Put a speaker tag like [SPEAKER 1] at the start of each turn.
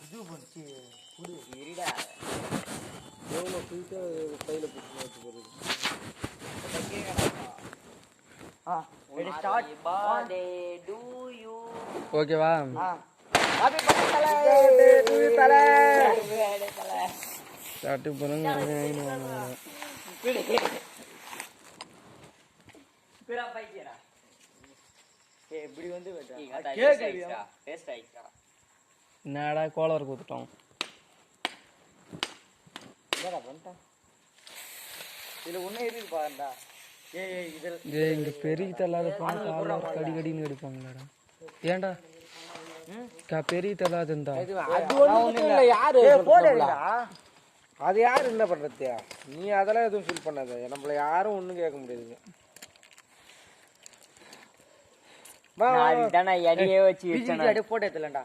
[SPEAKER 1] இது பண்ணிச்சு குடு
[SPEAKER 2] இருடா
[SPEAKER 1] எவ்வளோ போயிட்டு கையில் பிடிச்சி வச்சு போகிறது
[SPEAKER 3] ஓகேவா? ஸ்டார்ட் பண்ணுங்க. என்னடா கோளாறு கொடுத்துட்டோம். இங்க பெரிய தள்ளாத கடி கடின்னு எடுப்பாங்களாடா. ஏன்டா பெரிய தள்ளாத இருந்தா
[SPEAKER 1] அது யாரு என்ன பண்றது? நீ அதெல்லாம் எதுவும் ஃபீல் பண்ணாத. நம்மள யாரும் ஒண்ணும் கேட்க முடியாது.
[SPEAKER 2] எடியே வச்சு போட்டோ எடுத்துலண்டா.